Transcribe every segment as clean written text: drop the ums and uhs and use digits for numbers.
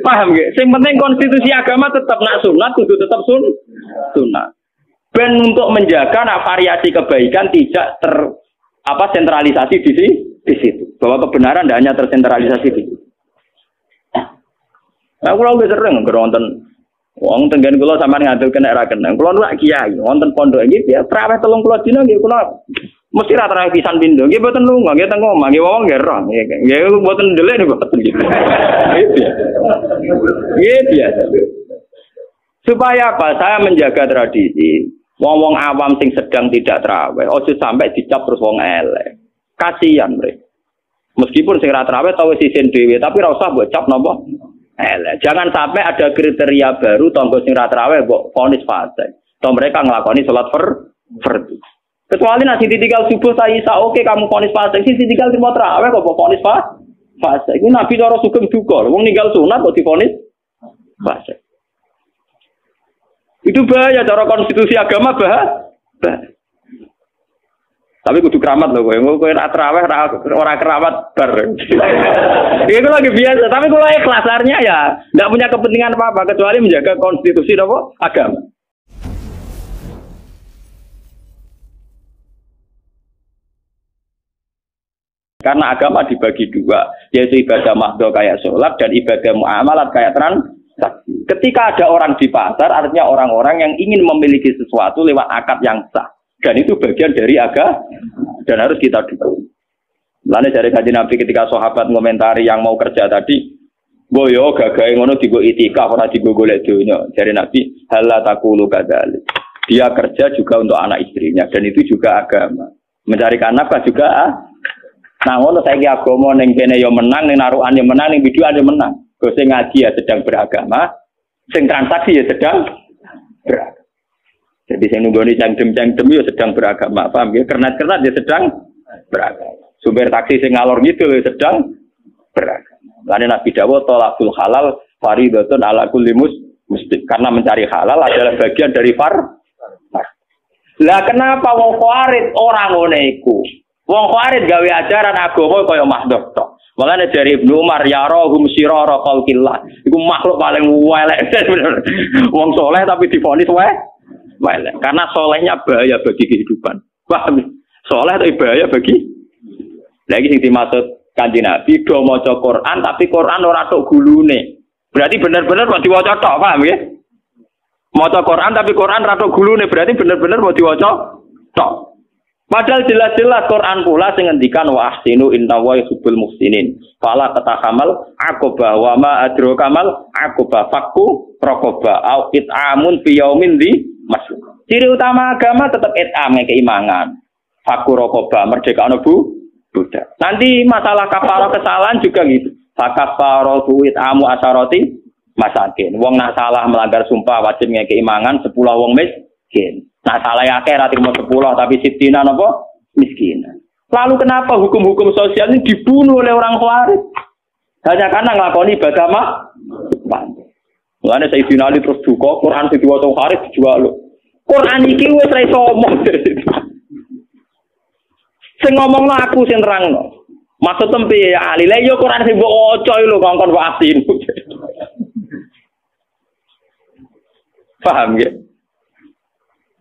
Paham nggih? Sing penting konstitusi agama tetap nak sunat kudu tetap sunat. Ben untuk menjaga nak variasi kebaikan tidak sentralisasi di situ. Bahwa kebenaran tidak hanya tersentralisasi di situ. Aku lagi sering ngeronten wong tenggen kula sampean ngadil kena ra kena. Kula nu kiai wonten pondok iki ya traweh 30 dina nggih kula mesti ra traweh pisan pindho. Nggih mboten lunga, nggih teng omah, nggih wong nggih roh. Nggih mboten ndelik niku mboten gitu. Nggih biasa. Supaya apa? Saya menjaga tradisi. Wong-wong awam sing sedang tidak traweh, ojo sampai dicap terus wong elek. Kasihan mereka. Meskipun sing ra traweh tau wis isin dhewe, tapi ra usah mbok cap napa elek. Jangan sampai ada kriteria baru tangga sing ra traweh mbok vonis fasik. Toh mereka nglakoni salat fardhu. Kecuali nasi ditinggal subuh saya isa oke kamu vonis fasik, sing ditinggal trimo traweh kok vonis fasik. Iku Nabi cara sugeng duka, wong ninggal sunat kok divonis fasik. Itu bahaya cara konstitusi agama bahaya. Tapi kudu keramat loh, kowe ora traweh ora keramat bar. Itu lagi biasa, tapi kalau ikhlas artinya ya enggak punya kepentingan apa-apa kecuali menjaga konstitusi apa agama. Karena agama dibagi dua, yaitu ibadah mahdhah kayak sholat dan ibadah muamalat kayak transaksi. Ketika ada orang di pasar, artinya orang-orang yang ingin memiliki sesuatu lewat akad yang sah. Dan itu bagian dari agama dan harus kita dukung. Lalu dari kajian Nabi ketika sahabat ngomentari yang mau kerja tadi, boyo gagahe ngono digo itikaf ora digo golek donya. Dari Nabi, halla taqulu kadzalik. Dia kerja juga untuk anak istrinya dan itu juga agama. Mencarikan nafkah juga nah ngono saiki agama ning kene ya menang, ning narukan ya menang, ning biduan ya menang. Go sing ngaji ya sedang beragama, sing transaksi ya sedang beragama. Jadi sing nunggoni cangdem-cangdem ya sedang beragama, paham ya? Kernat-kernat ya sedang beragama. Sumber taksi sing ngalor gitu ya sedang beragama. Lalu Nabi dawuh talaqul halal fardhatun ala kulli muslim. Karena mencari halal adalah bagian dari Lah kenapa wong khawarid orang ngene iku? Wong khawarid gawe ajaran agama kaya mahdhah tok. Makanya dari Ibnu Umar yarahum sirara khalqillah. Iku makhluk paling elek. Wong soleh tapi divonis elek. Karena solehnya bahaya bagi kehidupan. Paham? Soleh tapi bahaya bagi. Lagi sing dimaksud Kanjeng Nabi do maca Quran tapi Quran ora tok gulune. Berarti benar-benar mau diwaca tok, paham ya? Maca Quran tapi Quran ra tok gulune, berarti benar-benar mau diwaca tok. Padahal jelas-jelas Quran pula sing ngendikan wa ahsinu innallaha yuhibbul muhsinin. Fala tatahamal aqaba wa ma adrakamal aqaba fakku raqaba au it'amun fi yaumin di masuk. Ciri utama agama tetap it'am keimangan. Fakku raqaba merdekakno budak. Nanti masalah kafarah kesalahan juga gitu. Fakafaratu it'amu asharati masakin. Wong nak salah melanggar sumpah wajib ngekei mangan 10 wong miskin. Nah salah akeh ra trimo 10 tapi sitina napa miskin. Lalu kenapa hukum-hukum sosial ini dibunuh oleh orang khawarij? Hanya karena nglakoni ibadah Mulane Sayyidina Ali terus duka Quran diwaca khawarij dijual. Quran iki wis ra iso omong. Sing ngomongno aku sing nerangno. Maksud tempe ya Ali, lha yo Quran sing mbok waca lho kongkon wasin. Paham ya?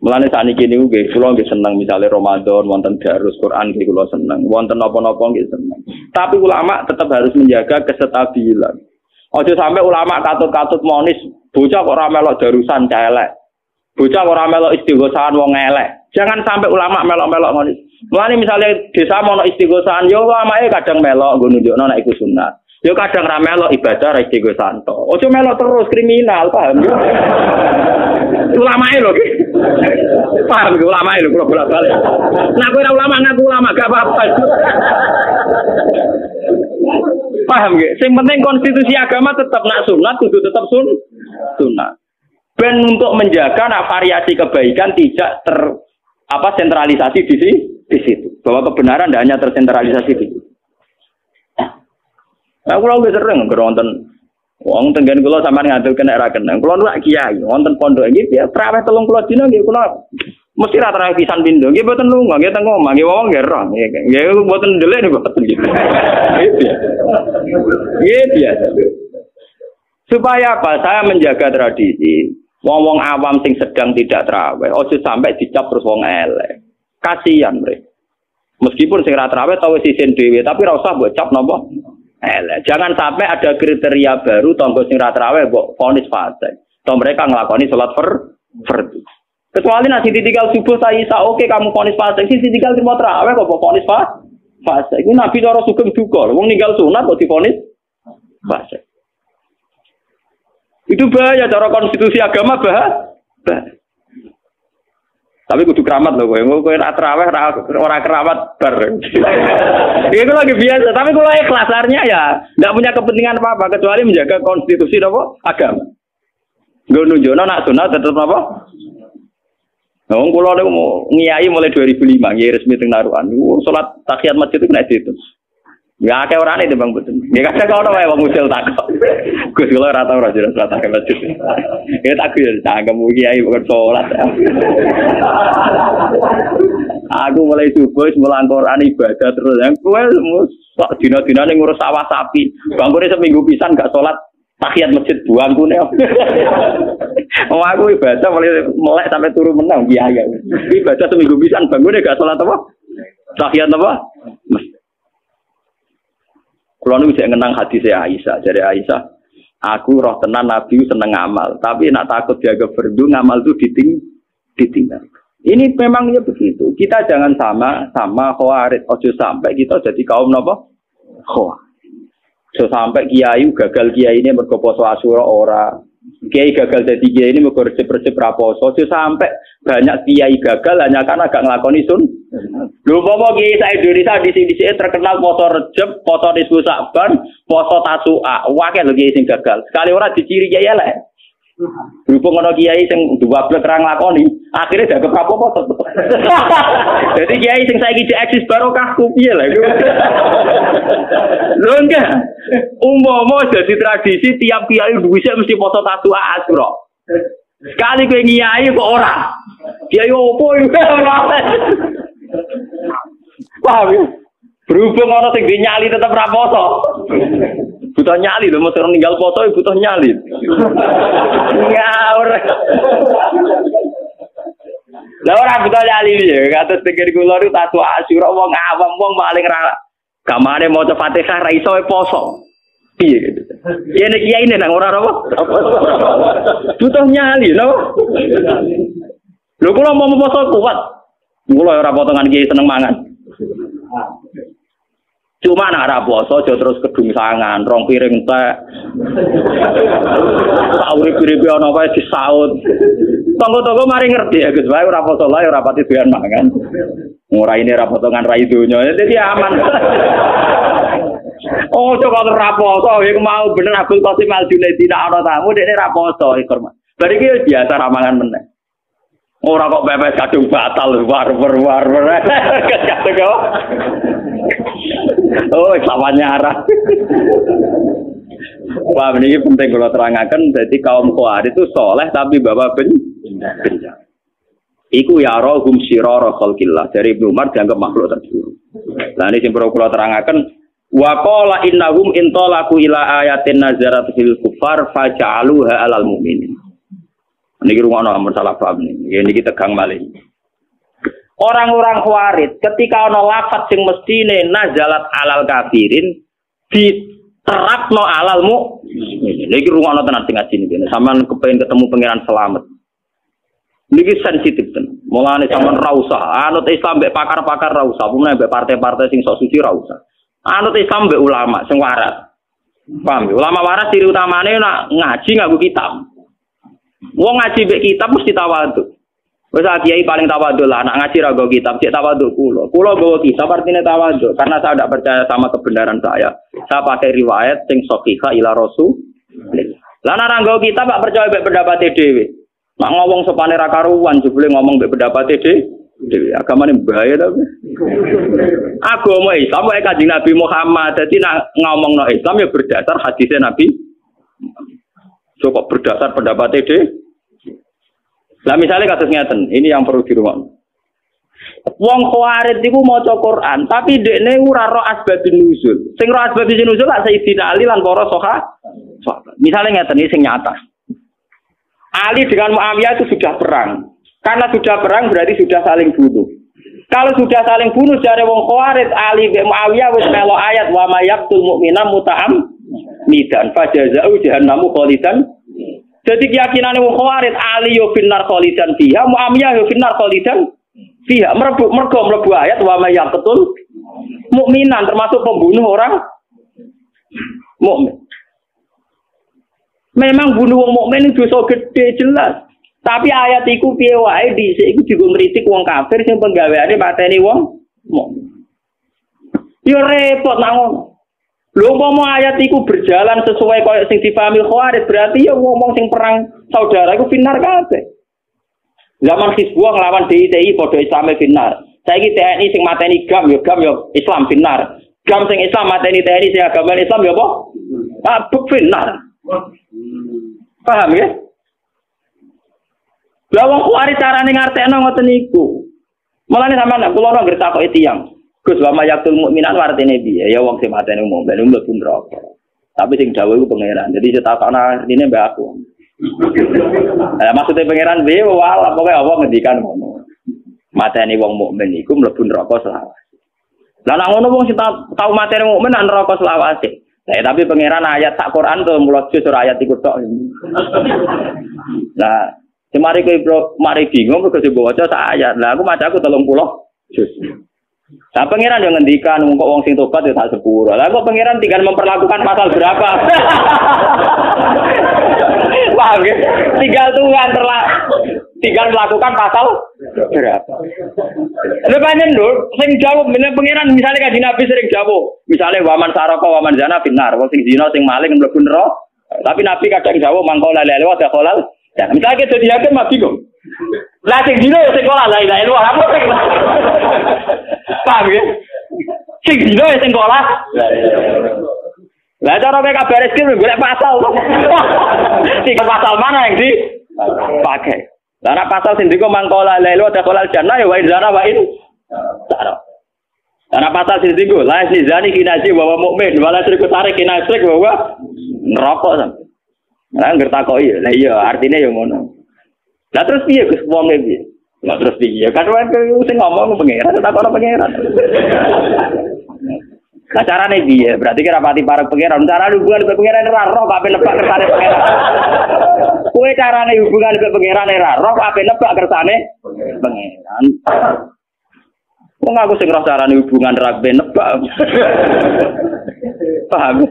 Mulane saniki niku nggih kula nggih seneng misale Ramadan wonten darus Quran nggih kula seneng. Wonten napa-napa nggih seneng. Tapi ulama tetap harus menjaga kestabilan. Aja sampai ulama katut-katut monis bocah kok ora melok darusan celek. Bocah kok ora melok istighosahan wong elek. Jangan sampai ulama melok-melok monis. Mulane misalnya desa mau istighosahan yo ulamae kadang melok nggo nunjukno nek iku sunat. Yo kadang ra melok ibadah ra istighosahan to. Ojo melok terus kriminal, paham yo. Ulamae lho iki. Paham ge ulamae lho kula bolak-balik. Nah kowe ora ulama ngaku ulama gak apa-apa. Paham ge? Sing penting konstitusi agama tetap nak sunat kudu tetap sunat. Ben untuk menjaga nak variasi kebaikan tidak sentralisasi di situ. Bahwa kebenaran tidak hanya tersentralisasi di situ. Nah, kalau nggak sering ngeronten, wong tenggen kulo sampean ngadil kena ra kena. Kulo nu kiai, wonten pondok iki ya traweh 30 dina nggih kulo mesti ra traweh pisan pindho. Nggih mboten lunga, nggih teng omah, nggih wong nggih roh. Nggih mboten ndelik niku mboten gitu. Nggih biasa. Supaya apa? Saya menjaga tradisi. Wong-wong awam sing sedang tidak terawih, ojo sampai dicap terus wong elek. Kasihan mereka. Meskipun sing ra terawih tau sisin dhewe, tapi ora usah mbok cap napa elek. Jangan sampai ada kriteria baru tangga sing ra terawih mbok vonis fasik. Toh mereka nglakoni salat fardu. Kecuali nasi ditinggal subuh saya oke kamu vonis fasik, sing ditinggal terima terawih kok vonis fasik. Ini Nabi cara sugeng duka, wong ninggal sunat kok divonis fasik. Itu bahaya cara konstitusi agama bahaya. Tapi kudu keramat loh, kowe ora traweh ora keramat bar. Itu lagi biasa, tapi kalau ikhlasarnya ya enggak punya kepentingan apa-apa kecuali menjaga konstitusi apa agama. Nggo nunjukno nak sunat tetep apa? Wong kula niku ngiyai mulai 2005 nggih resmi teng Narukan. Salat tahiyat masjid itu nek itu. Ya akeh orane Bang Betul. Ya kadang ono wae wong usil takok. Gus kula ora tau ora jelas salat tahiyat masjid. Ya tak yo cangkem kiai kok salat. Aku mulai subuh mulang Quran ibadah terus. Kowe sak dina-dinane ngurus sawah sapi. Bangkune seminggu pisan gak salat tahiyat masjid buangkune. Oh aku ibadah mulai melek sampai turu menang kiai. Ibadah seminggu pisan bangkune gak salat apa? Tahiyat apa? Kalau nu bisa ngenang hadis Aisyah, dari Aisyah, aku roh tenan Nabi seneng ngamal, tapi nak takut jaga fardu ngamal itu ditinggal. Ini memangnya begitu. Kita jangan sama khawarid. Ojo sampai kita jadi kaum napa? Khawarid. So sampai kiai gagal kiai ini mergo poso Asyura ora. Kiai gagal jadi kiai ini mergo resep-resep ra poso. Ojo sampai banyak kiai gagal hanya karena gak nglakoni sun. Lho apa kiai sak Indonesia dhisik-dhisike terkenal poso Rejab, poso Nisfu Sa'ban, poso Tasu'a. Wae lho kiai sing gagal. Sekali ora diciri kiai elek. Berhubung ana kiai sing duwablek ra nglakoni, akhire dagem apa-apa tetep. Dadi kiai sing saiki eksis barokah ku piye lha iku. Lho enggak. Umpama dadi tradisi tiap kiai duwise mesti poso Tasu'a Asyura. Sekali kowe ngiyai kok ora. Kiai opo iku ora. Paham ya? Berhubung ana sing nyali tetep ra poso. Butuh nyali lho, mesti ninggal foto butuh nyali. Ngawur. Lah ora butuh nyali ya, kados pikir kula niku tatu Asyura wong awam wong paling ra gamane maca Fatihah ra iso poso. Piye gitu. Ya nek kiai nang ora apa? Butuh nyali lho. Lho kula mau poso kuat. Kula ora potongan kiai seneng mangan. Cuma nak ra poso aja terus kedung sangan, rong piring teh. Sauri-uripe ana wae disaut. Tangga-tangga mari ngerti ya Gus, wae ora poso lae ora pati doyan mangan. Ora ini ra potongan rai donya, dadi aman. Oh, coba ora poso, iku mau bener Abdul Qasim Al-Junaidi nak ana tamu dekne ra poso iku. Bar iki biasa ramangan meneh. Ora kok pepes kadung batal war. Kadung kok. Oh, samanya arah. Wah, ini penting kalau terangkan. Jadi kaum Khawarij itu soleh tapi bawa bencana. Iku ya rohum sirara khalqillah. Dari Ibnu Umar dianggap makhluk terburuk. Nah ini simpel kalau terangkan. Wa qala innahum intalaku ila ayatin nazarat fil kufar faja'aluha alal mu'minin. Niki rungono masalah paham niki. Niki tegang malih. Orang-orang Khawarij ketika ana lafaz sing mestine nazalat alal kafirin diterapno alal mukmin. Niki rungono tenan sing ngaji niki. Sampeyan kepengin ketemu pangeran selamat. Niki sensitif tenan. Mulane sampeyan ra usah anut Islam mbek pakar-pakar ra usah, umumnya mbek partai-partai sing sok suci ra usah. Anut Islam mbek ulama sing waras. Paham? Ulama waras ciri utamane nak ngaji nganggo kitab. Wong ngaji mbek kitab mesti tawadhu. Wis kiai paling tawadhu lah, nak ngaji ra nggo kitab, cek tawadhu kula. Kula nggawa kitab artine tawadhu karena saya tidak percaya sama kebenaran saya. Saya pakai riwayat sing sahihah ila Rasul. Lah nek ra nggawa kitab gak percaya mbek pendapat dhewe. Nak ngomong sepane ra karuan jebule ngomong mbek pendapat dhewe. Agamane bahaya ta. Agama Islam wae Kanjeng Nabi Muhammad. Dadi nak ngomongno Islam ya berdasar hadisnya Nabi. Cukup berdasar pendapat dhewe. Lah misalnya kasus ngeten, ini yang perlu dirungokno. Wong Khawarij iku maca Quran, tapi dekne ora ro asbabun nuzul. Sing ro asbabun nuzul lak Sayyidina Ali lan para sahabat. Misalnya ngeten iki sing nyata. Ali dengan Muawiyah itu sudah perang. Karena sudah perang berarti sudah saling bunuh. Kalau sudah saling bunuh jare wong Khawarij Ali bin Muawiyah wis melo ayat wa mayaqtul mu'mina muta'am nidan fajazau jahannamu khalidan. Jadi keyakinane wong Khawarij Ali yo finnar khalidan fiha, Muawiyah yo finnar khalidan fiha. Mergo mlebu ayat wa mayaqtul mukminan termasuk pembunuh orang mukmin. Memang bunuh wong mukmin itu dosa gede jelas. Tapi ayat iku piye wae dhisik iku digo ngritik wong kafir sing penggaweane mateni wong mukmin. Yo repot nang ngono. Lho umpama ayat iku berjalan sesuai koyo sing dipahami Khawarij berarti ya ngomong sing perang saudara iku finar kabeh. Zaman Hizbullah nglawan DITI padha Islame finar. Saiki TNI sing mateni GAM yo Islam finar. GAM sing Islam mateni TNI sing agama Islam yo apa? Pak finar. Paham ya? Lah wong Khawarij carane ngartekno ngoten niku. Mulane sampean kula ora ngerti takoki tiyang. Gus wa mayaqtul mukminan artine piye? Ya wong sing mateni mukmin mlebu neraka. Tapi sing dawuh iku pangeran. Jadi cetakno artine mbak aku. Maksudnya pangeran piye? Wah, pokoke Allah ngendikan ngono. Mateni wong mukmin iku mlebu neraka selawase. Lah nek ngono wong sing tau mateni mukmin nang neraka selawase. Tapi pangeran ayat sak Quran tuh mulut jus ayat iku tok. Nah, semari kowe mari bingung kok coba waca sak ayat. Lah aku macaku 30 jus. Nah, pangeran yo ngendikan kok wong sing tobat yo tak sepuro. Lah kok pangeran tinggal memperlakukan pasal berapa? Paham ya? Tinggal melakukan pasal berapa? Lha pancen lho, sing jawab pangeran misalnya kanjeng Nabi sering jawab. Misalnya waman saraka waman zina binar, wong sing zina sing maling mlebu neraka. Tapi Nabi kadang jawab mangko la ilaha illallah wa kholal. Ya, misalnya kita dihakim mah bingung. Lah sing zina sing kholal la ilaha illallah apa sing. Paham ya? Sing zina sing kholal. Lah cara kowe kabar rezeki golek pasal. Sing pasal mana yang dipakai? Lah nek pasal sing diko mangkola lelo ta kolal jannah ya wa in zana wa in zana. Lah pasal sing diko la zani kinaji wa mukmin wala syirku tarik kinasrik wa neraka sampe. Lah ngertakoki ya. Lah iya artine ya ngono. Lah terus piye Gus wong e piye? Lah terus piye? Kan sing ngomong pangeran tak ora pangeran. Lah carane piye? Berarti kira pati para pangeran. Cara hubungan dengan pangeran ora roh kabeh nebak kersane pangeran. Kowe carane hubungan dengan pangeran ora roh kabeh nebak kersane pangeran. Wong aku sing roh carane hubungan ra kabeh nebak. Paham?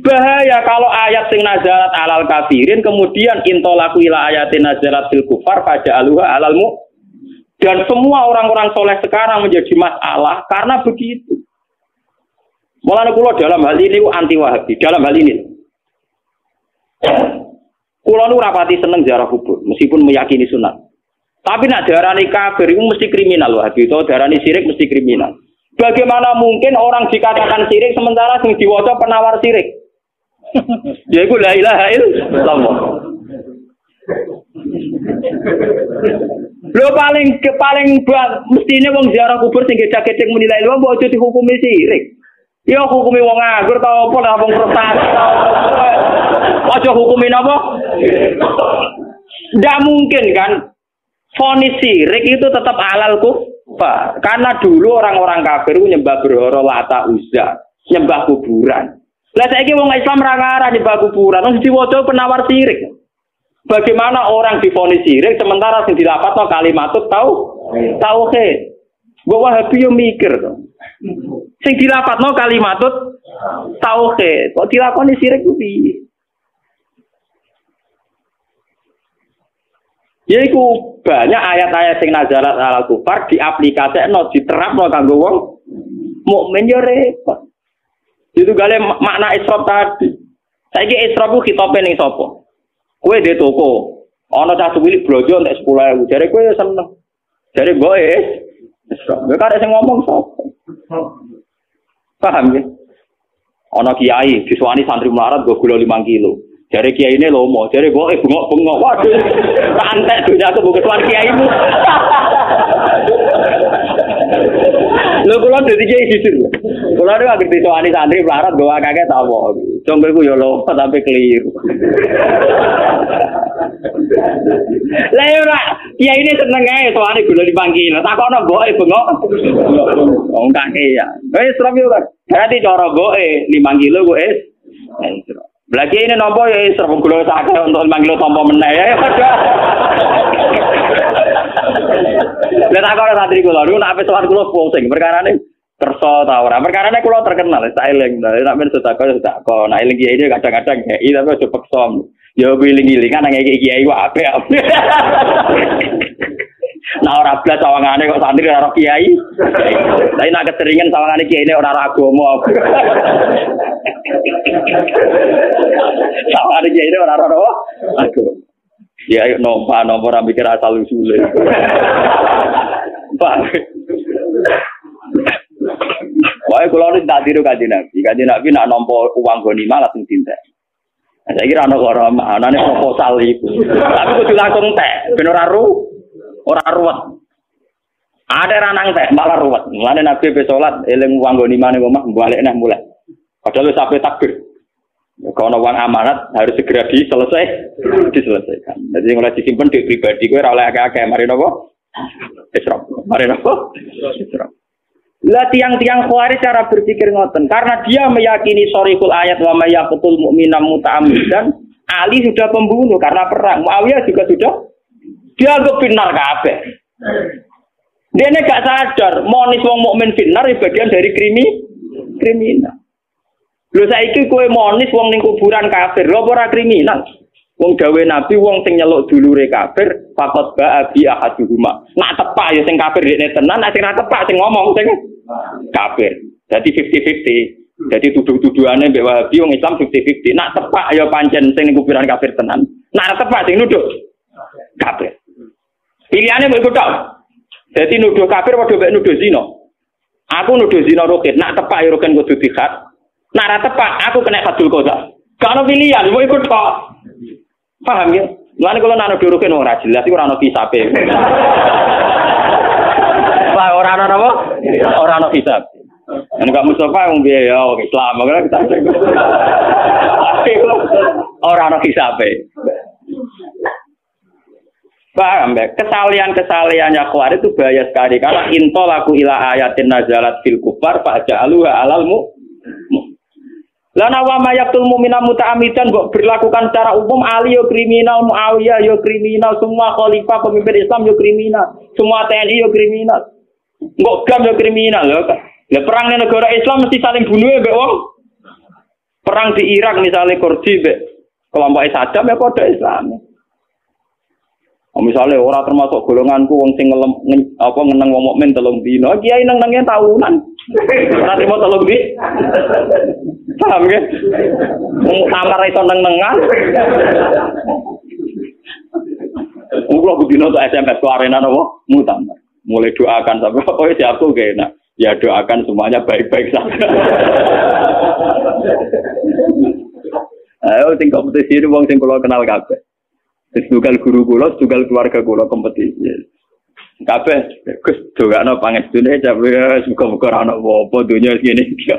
Bahaya kalau ayat sing nazalat alal kafirin kemudian intolaku ila ayatin nazalat fil kufar faja'aluha alalmu. Dan semua orang-orang soleh sekarang menjadi masalah karena begitu. Mulane kula dalam hal ini anti Wahabi. Dalam hal ini, kula nu rapati seneng ziarah kubur, meskipun meyakini sunat. Tapi nak darani kafir itu mesti kriminal Wahabi. Itu darani syirik mesti kriminal. Bagaimana mungkin orang dikatakan syirik sementara sing diwaca penawar syirik? Yaiku la ilaha illallah. Lho paling mestine wong ziarah kubur sing gedhe-gedhe muni la ilaha mbok aja dihukumi sirik. Ya hukumi wong nganggur ta apa ta wong prestasi. Aja hukumi napa? Ndak mungkin kan vonis sirik itu tetap halal kufar. Karena dulu orang-orang kafir nyembah berhala Lata Uzza, nyembah kuburan. Lah saiki wong Islam ra ngarah nyembah kuburan, wong diwaca penawar sirik. Bagaimana orang divonis sirik sementara sing dilapatno kalimatut tauhid. Mbok Wahabi yo mikir to. Sing dilapatno kalimatut tauhid, kok dilakoni sirik ku piye? Yaiku banyak ayat-ayat sing nazalat alal kufar diaplikasekno diterapno kanggo wong mukmin yo repot. Itu gale makna Isra tadi. Saiki Isra ku khitope ning sapa? Kowe di toko, ana cah cilik blojo entek 10.000. Jare kowe seneng. Jare mboke Isra. Nek arek sing ngomong sapa? Paham ya? Ana kiai diswani santri melarat go gula 5 kilo. Jare kiyaine lomo, jare mboke bengok-bengok. Waduh. Tak antek dunya aku bukan suan kiaimu. Lho kula dadi kiai jujur. Kula nek anggere diswani santri melarat go akeh ta apa. Conggo iku ya lho tapi keliru. Lah ora, ya ini seneng ae soalé gula dipanggil. Takokno mboke bengok. Wong kake ya. Wis Rob yo kan. Berarti cara mboke 5 kilo ku Isra. Lagi ini nopo ya Isra gula sakit untuk 5 kilo tompo meneh ya. Lah takokno santri kula niku nek sowan kula pusing perkarane kersa ta ora. Perkarane kula terkenal tak eling. Nek men sedekah nah eling kiai ini kadang-kadang kiai tapi aja peksa. Ya wiling-wilingan nang kiai ku apik. Nah ora blas sawangane kok santri ora kiai. Tapi nek keseringan sawangane kiai ini ora agama. Sawangane kiai ini ora agama. Ya ayo nompa ora mikir asal usule. Pak. Wae kula nek tak tiru Kanjeng Nabi. Kanjeng Nabi nak nampa uang gonima langsung dintek. Saya kira ana ora anane proposal iku. Tapi kudu langsung tek, ben ora ruwet. Ada ranang tek malah ruwet. Mulane Nabi be salat eling uang gonima ning omah balik neh mulai. Padahal sampai takbir. Kalau uang amanat harus segera diselesaikan. Jadi mulai disimpan di pribadi gue oleh akeh-akeh mari nopo? Isra. Mari nopo? Isra. Lah tiang-tiang Khawarij cara berpikir ngoten karena dia meyakini sharihul ayat wa may yaqtul mu'mina muta'ammidan. Ali sudah pembunuh karena perang. Muawiyah juga sudah dianggap benar kabeh. Dia gak sadar monis wong mukmin benar bagian dari kriminal. Lho saiki kowe monis wong ning kuburan kafir, lho ora kriminal. Wong gawe Nabi wong sing nyeluk dulure kafir, faqat ba'a bi ahaduhuma. Nak tepak ya sing kafir dekne tenan, nek sing ora tepak sing ngomong sing kafir. Dadi 50-50. Dadi tuduh-tuduhane mbek Wahabi wong Islam 50-50. Nak tepak ya pancen sing ning kuburan kafir tenan. Nak ora tepak sing nuduh kafir. Pilihane mbok iku tok. Dadi nuduh kafir padha mbek nuduh zina. Aku nuduh zina Rukin, nak tepak ya Rukin kudu dikhat. Nak ra tepak, aku kena hadul qadha. Gak ono pilihan, mau ikut kok. Paham ya? Mulane kula nak nuduruke ora jelas iku ora ono kisabe. Pak ora ono apa? Ora ono kisab. Nek gak Mustafa wong piye ya Islam, kok kita. Ora ono kisabe. Paham ya? Kesalahan-kesalahannya Khawarij itu bahaya sekali karena intolaku ila ayatin nazalat fil kufar fa'ja'aluha alal Lana wa mayaktul mu'mina muta'amidan mbok berlakukan secara umum Ali yo kriminal, Muawiyah yo kriminal, semua khalifah pemimpin Islam yo kriminal, semua TNI yo kriminal. Mbok gam yo kriminal lho. Lah perang ning negara Islam mesti saling bunuh mbek wong. Perang di Irak misalnya Kurdi mbek kelompok Saddam ya padha Islam. Misalnya orang termasuk golonganku wong sing ngeneng wong mukmin 3 dina, kiai neng-nenge tahunan. Ora trimo 3 dina. Paham nggih? Amar iso neng-nengan. Kulo kudino tok SMS ke arena napa? Mutamar. Mulai doakan sampai pokoke siapku ge enak. Ya doakan semuanya baik-baik saja. Ayo sing kompetisi wong sing kula kenal kabeh. Setugal guru kula, setugal keluarga kula kompetisi. Kabeh Gus dongakno pangestune jabe muga-muga ora ana apa-apa donya ngene iki.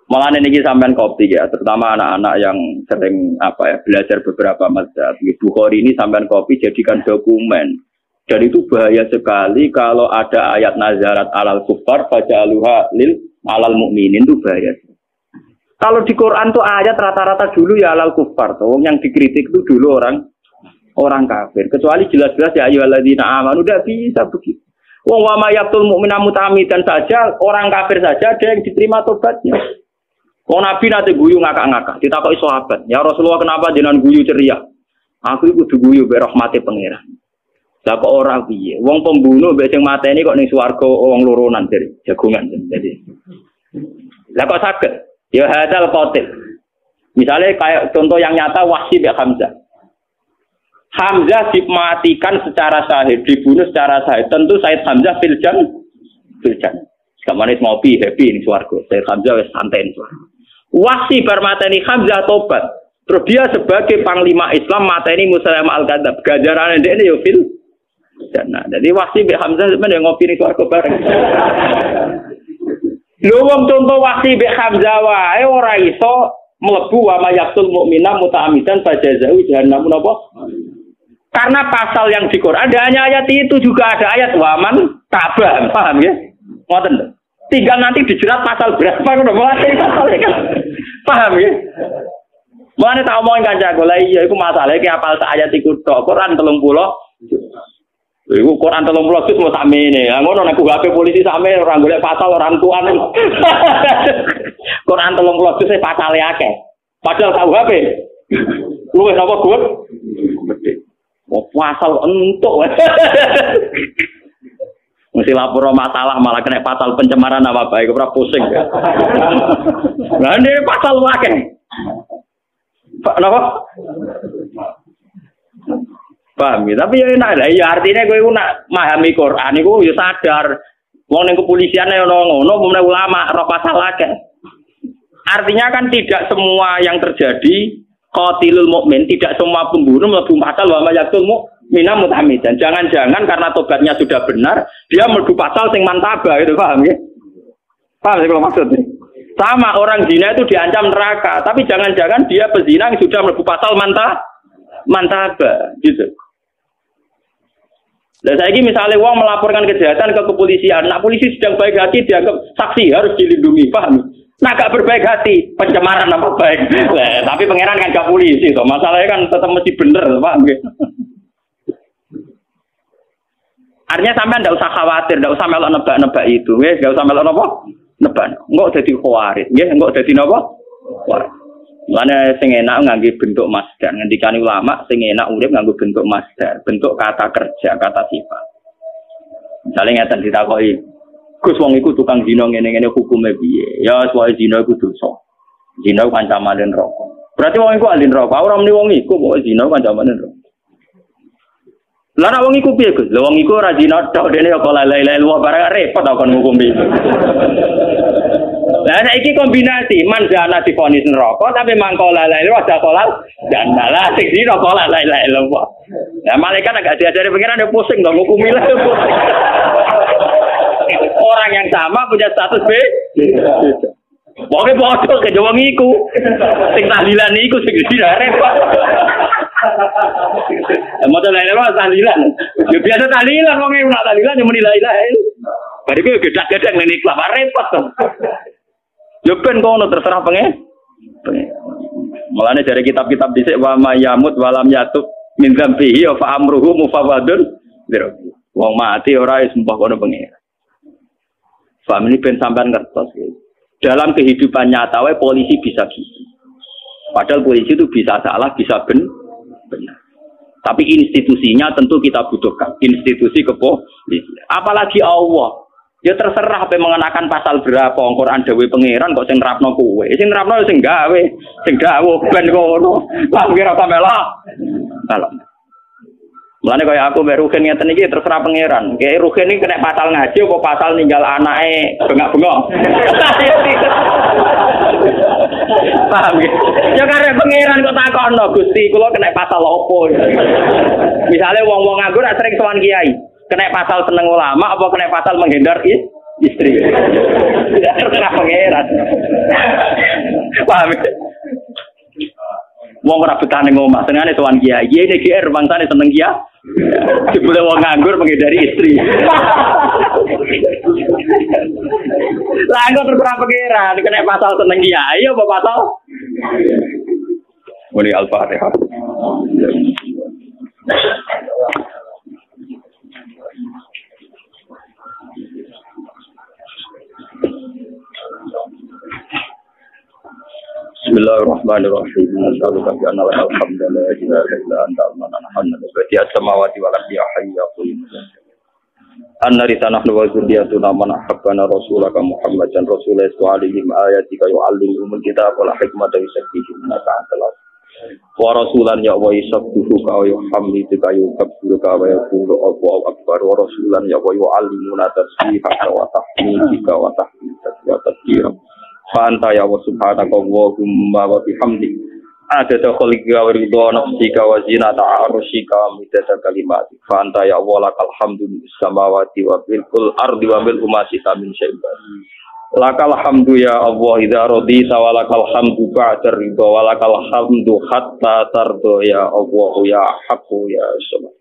Makanya niki sampean kopi ya, terutama anak-anak yang sering belajar beberapa mazhab. Bukhari ini sampean kopi jadikan dokumen. Dan itu bahaya sekali kalau ada ayat nazarat alal kufar faja'aluha lil alal mukminin itu bahaya. Kalau di Quran tuh ayat rata-rata dulu ya alal kufar tuh, yang dikritik itu dulu orang kafir. Kecuali jelas-jelas ya ayyuhalladzina amanu udah bisa begitu. Wong wa may yaqtul mu'mina muta'ammidan saja, orang kafir saja ada yang diterima tobatnya. Wong Nabi nate guyu ngakak-ngakak, ditakoki sahabat, "Ya Rasulullah kenapa jenengan guyu ceria?" Aku iku kudu guyu be rahmate pangeran. Lah kok ora piye? Wong pembunuh mbek sing mateni kok ning swarga wong loronan dari jagongan. Jadi. Lah kok saged? Ya hadal qatil. Misalnya kayak contoh yang nyata Wahsy bin Hamzah. Hamzah dimatikan secara syahid, dibunuh secara syahid. Tentu Said Hamzah filjan. Kamane ngopi happy ning swarga. Said Hamzah wis santai ning swarga. Wahsy bar mateni Hamzah tobat. Terus dia sebagai panglima Islam mateni Musailamah al-Kadzdzab. Ganjarane ndekne yo fil jannah. Jadi Wahsy bin Hamzah sampeyan ngopi ning swarga bareng. Lho wong contoh Wahsi mbek Hamzah wae ora iso mlebu wa mayaqtul mukmina muta'ammidan fajazau jahannam napa? Karena pasal yang di Quran ada hanya ayat itu juga ada ayat waman tabah, paham ya? Ngoten. Tinggal nanti dijerat pasal berapa ngono mulai pasal kan. Paham ya? Mulane tak omongin kancaku lha iya iku masalahe ki apal sak ayat iku tok Quran 30. Iku Quran 30 juz mau sakmene. Lah ngono nek HP polisi sakmene ora golek pasal ora entukan. Quran 30 juz e pasale akeh. Padahal tahu HP. Luwih napa gue? Gede. Mau pasal entuk. Mesti lapor masalah malah kena pasal pencemaran nama baik ora pusing. Lah ini pasal akeh. Napa? Paham ya? Tapi ya enak lah. Ya artinya kowe nak memahami Quran iku ya sadar. Wong ning kepolisian ono ngono umumnya ulama ora pasal akeh. Artinya kan tidak semua yang terjadi qatilul mukmin, tidak semua pembunuh mlebu pasal wa mayaqtul mukmina muta'ammidan. Jangan-jangan karena tobatnya sudah benar, dia mlebu pasal sing mantaba gitu, paham ya? Paham sih kalau maksudnya? Sama orang zina itu diancam neraka, tapi jangan-jangan dia pezina yang sudah mlebu pasal mantaba gitu. Nah, saya ini misalnya uang melaporkan kejahatan ke kepolisian, nah polisi sedang baik hati dianggap saksi harus dilindungi, paham? Nah gak berbaik hati, pencemaran apa baik? Nah, tapi pangeran kan gak polisi, toh masalahnya kan tetap mesti bener, paham? Artinya sampai ndak usah khawatir, ndak usah melok nebak-nebak itu, nggak usah melok apa? Nebak, nggak jadi khawatir, nggak jadi apa? Mana sing enak nganggo bentuk masdar. Ngendikane ulama sing enak urip nganggo bentuk masdar, bentuk kata kerja, kata sifat. Misalnya ngeten ditakoki, Gus wong iku tukang zina ngene-ngene hukume piye? Ya soal zina iku dosa. Zina ku kancamane neraka. Berarti wong iku ahli neraka. Ora muni wong iku kok zina kancamane neraka. Lah nek wong iku piye Gus? Lah wong iku ora zina tok dene kok lele-lele wae barang repot kon ngukumi. Lah nek iki kombinasi manjana divonis neraka tapi mangko lele ada kolal dan malah sing zina kok lele-lele wae. Lah malaikat agak diajari pengiran ya pusing dong ngukumi lah. Orang yang sama punya status B. Pokoknya bodoh ke wong iku. Sing tahlilan iku sing zina repot. Motor lain-lain tahlilan. Ya biasa tahlilan wong ora tahlilan yang muni la ilaha illallah. Bari ku gedak-gedak ning ikhlas repot to. Yo ben kono terserah pengen. Mulane dari kitab-kitab dhisik wa mayamut walam yatub min dzambihi fa amruhu mufawwadun. Wong mati ora wis mbah kono pengen. Family ben sampean ngertos ya. Dalam kehidupan nyata wae polisi bisa gitu. Padahal polisi itu bisa salah, bisa benar. Tapi institusinya tentu kita butuhkan. Institusi kepolisian. Apalagi Allah. Ya terserah apa mengenakan pasal berapa Al-Qur'an dawuh pangeran kok sing nerapno kowe. Sing nerapno sing gawe, sing dawuh ben kono. Lah kira sampe lah. Salah. Mulane kaya aku mbek Ruhin ngeten iki terserah pangeran. Kayak Ruhin iki kena pasal ngaji apa pasal ninggal anake bengak-bengok. Paham ya? Ya karena pangeran kok takono Gusti, kula kena pasal opo? Misalnya wong-wong nganggur sering sowan kiai, kena pasal seneng ulama apa kena pasal menghindar istri? Terserah pangeran. Paham ya? Wong ora betah ning omah, senengane sowan kiai. Kiai iki GR bangsane seneng kiai. Dibule wong nganggur menghindari istri. Lah kok terserah pangeran, kena pasal seneng kiai apa pasal? Muni Al-Fatihah. Bismillahirrahmanirrahim. Assalamualaikum warahmatullahi wabarakatuh. Annari tanahnu wa zurriyatuna man ahabbana rasulaka Muhammadan rasulullah alaihim ayatika yu'allimuhumul kitaba wal hikmata wa yuzakkihim wa rasulan ya wa yusabbihuka wa yuhammiduka yukabbiruka wa yaqulu Allahu akbar wa rasulan ya wa yu'allimuna tasbihaka wa tahmidika wa tahmidaka wa tadbira Fanta ya wa subhanaka Allahumma wa bihamdik adada khalqika wa ridha nafsika wa zinata arsyika midada kalimati Fanta ya wa lakal hamdu bis samawati wa fil ardi wa bil umasi min syai'in Lakal hamdu ya Allah idza radita wa lakal hamdu ba'da ridha wa lakal hamdu hatta tardo ya Allah ya haqqu ya samad.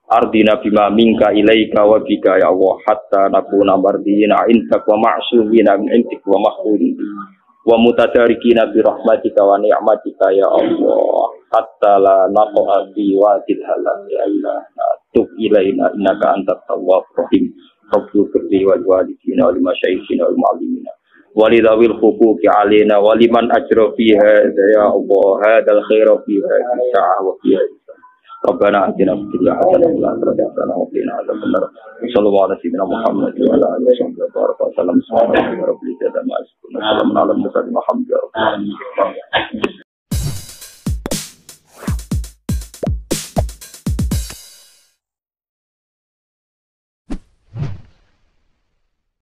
Ardina bima minka ilaika wa bika ya Allah hatta nakuna mardina intak wa ma'sumina min intik wa mahfudin wa mutadarikina bi rahmatika wa ni'matika ya Allah hatta la naqa'a fi wadil halal ya Allah tub ilaina innaka antat tawwabur rahim. Rabbil firli wal walidina wal masyayikhina wal mu'allimina walidawil huquqi alaina waliman ajra fiha ya Allah hadal khaira fiha sa'ah wa fiha Rabbana atina fid dunya hasanah wa fil akhirati hasanah wa qina adzabannar sallallahu alaihi wa sallam Muhammad wa ala alihi wa sahbihi wa sallam